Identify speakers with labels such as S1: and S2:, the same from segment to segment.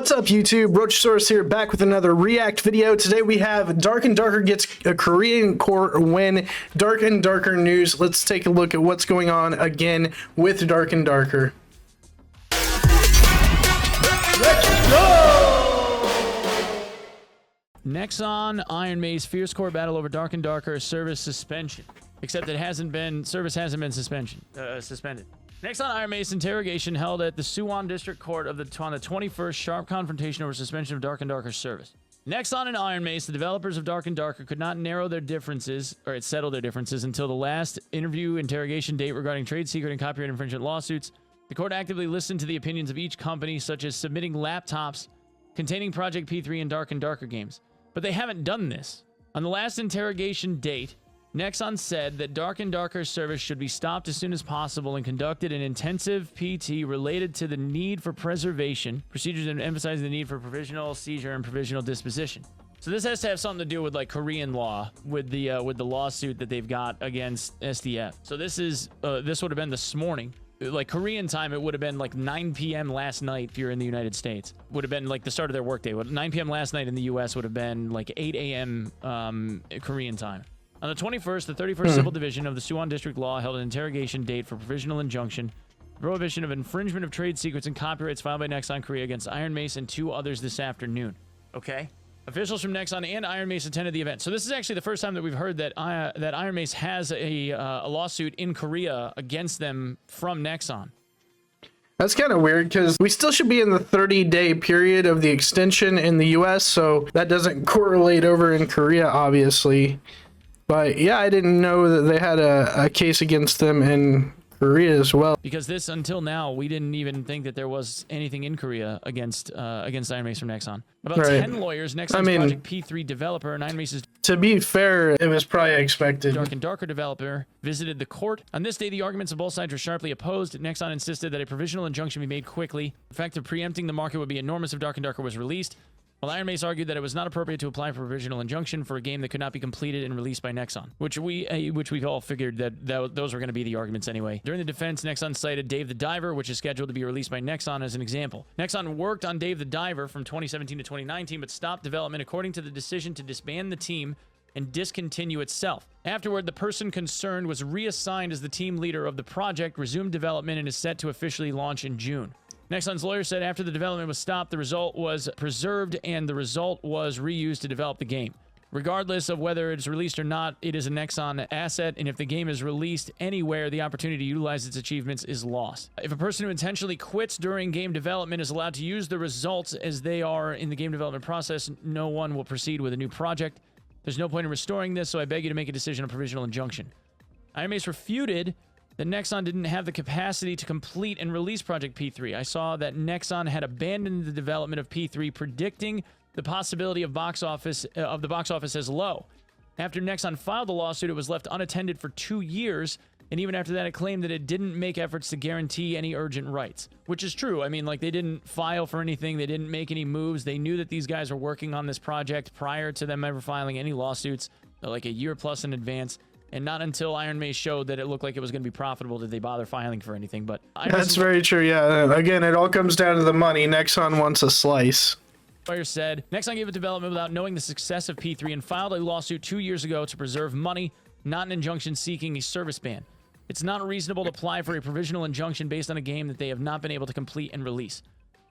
S1: What's up, YouTube? Roachsaurus here, back with another React video. Today we have Dark and Darker gets a Korean court win. Dark and Darker news. Let's take a look at what's going on again with Dark and Darker. Let's go!
S2: Nexon, ironmace, fierce core battle over Dark and Darker, service suspension. Except it hasn't been, service hasn't been suspended. Nexon ironmace interrogation held at the Suwon District Court on the 21st, sharp confrontation over suspension of Dark and Darker service. Nexon and ironmace, the developers of Dark and Darker, could not narrow their differences, or settle their differences, until the last interrogation date regarding trade secret and copyright infringement lawsuits. The court actively listened to the opinions of each company, such as submitting laptops containing Project P3 and Darker games. But they haven't done this. On the last interrogation date, Nexon said that Dark and Darker service should be stopped as soon as possible and conducted an intensive PT related to the need for preservation, procedures and emphasizing the need for provisional seizure and provisional disposition. So this has to have something to do with like Korean law, with the lawsuit that they've got against SDF. So this is this would have been this morning. Like Korean time, it would have been like 9 p.m. last night if you're in the United States. Would have been like the start of their workday. 9 p.m. last night in the U.S. would have been like 8 a.m. Korean time. On the 21st, the 31st Civil Division of the Suwon District Law held an interrogation date for provisional injunction, prohibition of infringement of trade secrets and copyrights filed by Nexon Korea against ironmace and 2 others this afternoon. Okay. Officials from Nexon and ironmace attended the event. So this is actually the first time that we've heard that that ironmace has a lawsuit in Korea against them from Nexon.
S1: That's kind of weird because we still should be in the 30-day period of the extension in the US, so that doesn't correlate over in Korea, obviously. But yeah, I didn't know that they had a case against them in Korea as well. Because
S2: this, until now, we didn't even think that there was anything in Korea against ironmace from Nexon. About 10 lawyers, Nexon's Project P3 developer and ironmace's...
S1: To be fair, it was probably expected.
S2: Dark and Darker developer visited the court. On this day, the arguments of both sides were sharply opposed. Nexon insisted that a provisional injunction be made quickly. The fact of preempting the market would be enormous if Dark and Darker was released. While ironmace argued that it was not appropriate to apply for a provisional injunction for a game that could not be completed and released by Nexon, which we've all figured that those were going to be the arguments anyway. During the defense, Nexon cited Dave the Diver, which is scheduled to be released by Nexon, as an example. Nexon worked on Dave the Diver from 2017 to 2019, but stopped development according to the decision to disband the team and discontinue itself. Afterward, the person concerned was reassigned as the team leader of the project, resumed development, and is set to officially launch in June. Nexon's lawyer said after the development was stopped, the result was preserved and the result was reused to develop the game. Regardless of whether it's released or not, it is a Nexon asset, and if the game is released anywhere, the opportunity to utilize its achievements is lost. If a person who intentionally quits during game development is allowed to use the results as they are in the game development process, no one will proceed with a new project. There's no point in restoring this, so I beg you to make a decision on provisional injunction. ironmace refuted that Nexon didn't have the capacity to complete and release Project P3. I saw that Nexon had abandoned the development of P3, predicting the possibility of the box office as low. After Nexon filed the lawsuit, it was left unattended for 2 years, and even after that, it claimed that it didn't make efforts to guarantee any urgent rights, which is true. I mean, like, they didn't file for anything. They didn't make any moves. They knew that these guys were working on this project prior to them ever filing any lawsuits, like a year plus in advance. And not until ironmace showed that it looked like it was going to be profitable did they bother filing for anything. But
S1: that's very true, yeah. Again, it all comes down to the money. Nexon wants a slice.
S2: Lawyer said, Nexon gave it development without knowing the success of P3 and filed a lawsuit 2 years ago to preserve money, not an injunction seeking a service ban. It's not reasonable to apply for a provisional injunction based on a game that they have not been able to complete and release.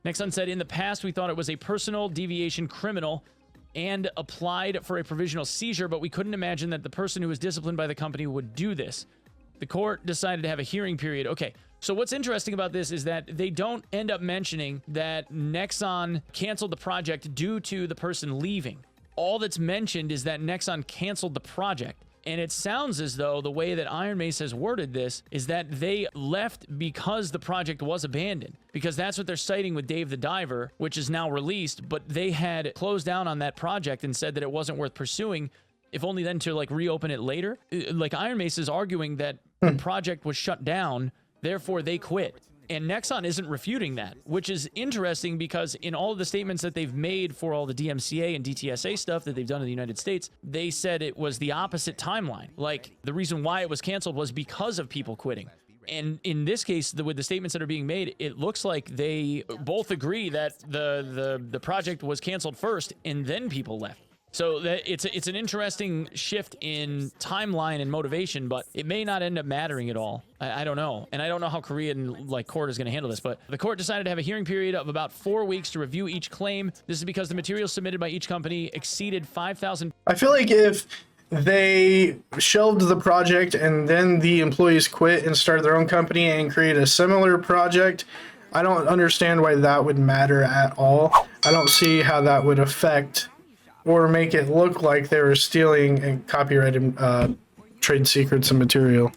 S2: Nexon said, in the past, we thought it was a personal deviation criminal and applied for a provisional seizure, but we couldn't imagine that the person who was disciplined by the company would do this. The court decided to have a hearing period. Okay, so what's interesting about this is that they don't end up mentioning that Nexon canceled the project due to the person leaving. All that's mentioned is that Nexon canceled the project. And it sounds as though the way that ironmace has worded this is that they left because the project was abandoned. Because that's what they're citing with Dave the Diver, which is now released, but they had closed down on that project and said that it wasn't worth pursuing, if only then to like reopen it later. Like ironmace is arguing that the project was shut down, therefore they quit. And Nexon isn't refuting that, which is interesting because in all of the statements that they've made for all the DMCA and DTSA stuff that they've done in the United States, they said it was the opposite timeline. Like, the reason why it was canceled was because of people quitting. And in this case, with the statements that are being made, it looks like they both agree that the project was canceled first and then people left. So that it's an interesting shift in timeline and motivation, but it may not end up mattering at all. I don't know. And I don't know how Korean court is going to handle this, but the court decided to have a hearing period of about 4 weeks to review each claim. This is because the materials submitted by each company exceeded 5,000.
S1: I feel like if they shelved the project and then the employees quit and started their own company and create a similar project, I don't understand why that would matter at all. I don't see how that would affect or make it look like they were stealing and copyrighted trade secrets and material.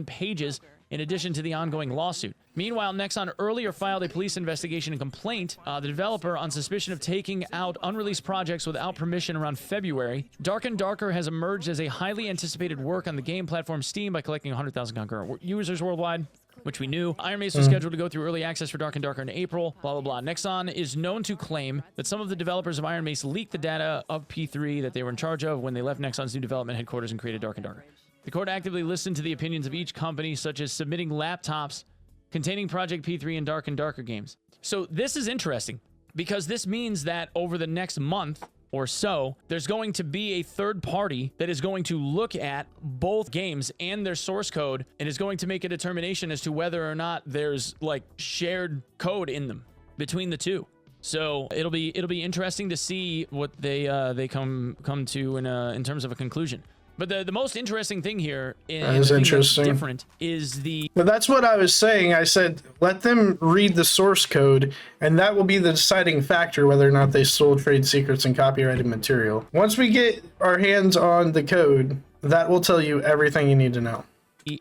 S2: Pages in addition to the ongoing lawsuit. Meanwhile, Nexon earlier filed a police investigation and complaint, the developer on suspicion of taking out unreleased projects without permission around February. Dark and Darker has emerged as a highly anticipated work on the game platform Steam by collecting 100,000 concurrent users worldwide, which we knew. ironmace was scheduled to go through early access for Dark and Darker in April, blah, blah, blah. Nexon is known to claim that some of the developers of ironmace leaked the data of P3 that they were in charge of when they left Nexon's new development headquarters and created Dark and Darker. The court actively listened to the opinions of each company, such as submitting laptops containing Project P3 and Darker games. So this is interesting because this means that over the next month or so, there's going to be a third party that is going to look at both games and their source code and is going to make a determination as to whether or not there's shared code in them between the two. So it'll be interesting to see what they come to in terms of a conclusion. But the most interesting thing here is different is But
S1: that's what I was saying. I said, let them read the source code, and that will be the deciding factor whether or not they stole trade secrets and copyrighted material. Once we get our hands on the code, that will tell you everything you need to know.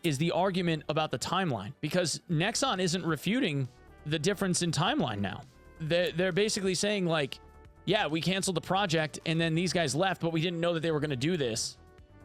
S2: Is the argument about the timeline, because Nexon isn't refuting the difference in timeline now. They're basically saying yeah, we canceled the project and then these guys left, but we didn't know that they were going to do this.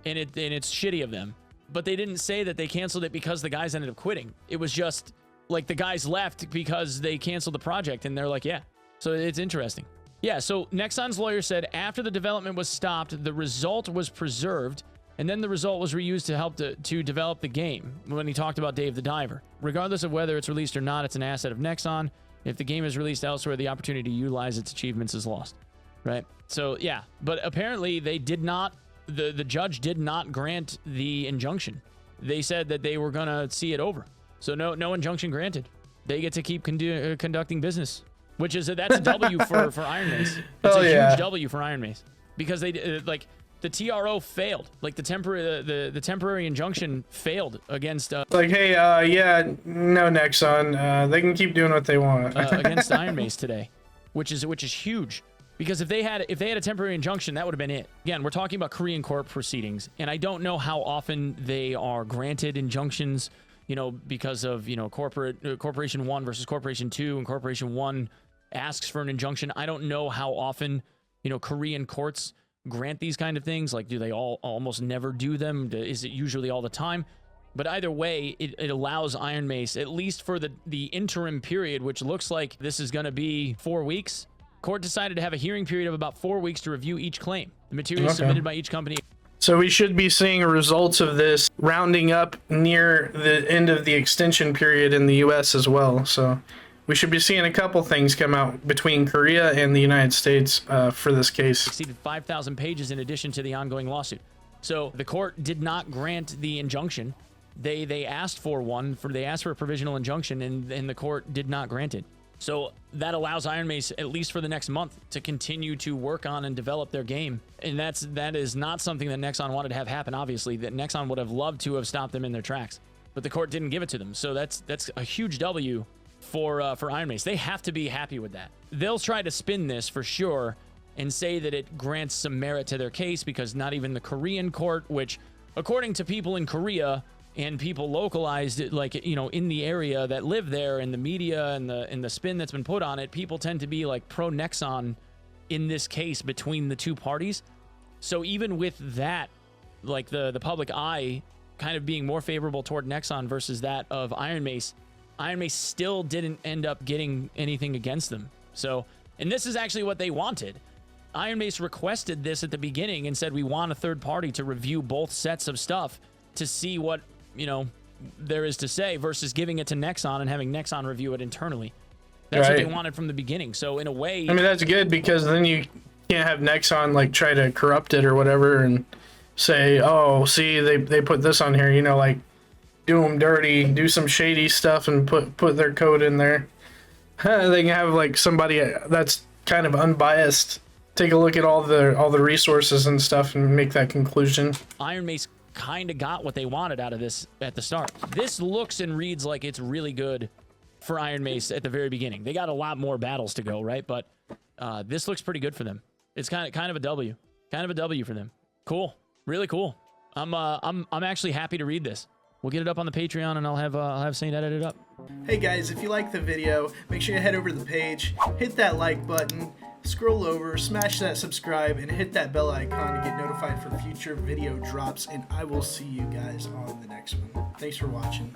S2: And it's shitty of them. But they didn't say that they canceled it because the guys ended up quitting. It was just the guys left because they canceled the project, and they're yeah. So it's interesting. Yeah, so Nexon's lawyer said after the development was stopped, the result was preserved, and then the result was reused to help to develop the game when he talked about Dave the Diver. Regardless of whether it's released or not, it's an asset of Nexon. If the game is released elsewhere, the opportunity to utilize its achievements is lost. Right? So, yeah. But apparently they did not... The judge did not grant the injunction. They said that they were going to see it over. So no injunction granted. They get to keep conducting business, which is that's a W for ironmace. It's a huge W for ironmace because they the TRO failed. The temporary injunction failed against
S1: hey, yeah, no, Nexon, they can keep doing what they want
S2: against ironmace today, which is huge. Because if they had a temporary injunction, that would have been it. Again, we're talking about Korean court proceedings, and I don't know how often they are granted injunctions, because of, Corporation 1 versus Corporation 2, and Corporation 1 asks for an injunction. I don't know how often, Korean courts grant these kind of things. Do they almost never do them? Is it usually all the time? But either way, it allows ironmace, at least for the interim period, which looks like this is going to be 4 weeks. Court decided to have a hearing period of about 4 weeks to review each claim. The materials submitted by each company.
S1: So we should be seeing results of this rounding up near the end of the extension period in the U.S. as well. So we should be seeing a couple things come out between Korea and the United States for this case.
S2: Exceeded 5,000 pages in addition to the ongoing lawsuit. So the court did not grant the injunction. They asked for one. They asked for a provisional injunction, and the court did not grant it. So that allows ironmace, at least for the next month, to continue to work on and develop their game. And that is not something that Nexon wanted to have happen, obviously. That Nexon would have loved to have stopped them in their tracks. But the court didn't give it to them. So that's a huge W for ironmace. They have to be happy with that. They'll try to spin this for sure and say that it grants some merit to their case because not even the Korean court, which, according to people in Korea... and people localized in the area that live there, and the media and the spin that's been put on it, people tend to be pro Nexon in this case between the two parties. So even with that, the public eye kind of being more favorable toward Nexon versus that of ironmace still didn't end up getting anything against them. So, and this is actually what they wanted. ironmace requested this at the beginning and said, we want a third party to review both sets of stuff to see what there is to say versus giving it to Nexon and having Nexon review it internally. That's what they
S1: Right.
S2: wanted from the beginning. So in a way,
S1: I mean, that's good because then you can't have Nexon like try to corrupt it or whatever and say, oh, see, they put this on here, you know, like do them dirty, do some shady stuff and put their code in there. They can have like somebody that's kind of unbiased take a look at all the resources and stuff and make that conclusion.
S2: ironmace kind of got what they wanted out of this at the start. This looks and reads like it's really good for ironmace at the very beginning. They got a lot more battles to go, right? But this looks pretty good for them. It's kind of a W. Kind of a W for them. Cool. Really cool. I'm actually happy to read this. We'll get it up on the Patreon, and I'll have Saint edit it up.
S1: Hey guys, if you like the video, make sure you head over to the page, hit that like button, scroll over, smash that subscribe, and hit that bell icon to get notified for future video drops, and I will see you guys on the next one. Thanks for watching.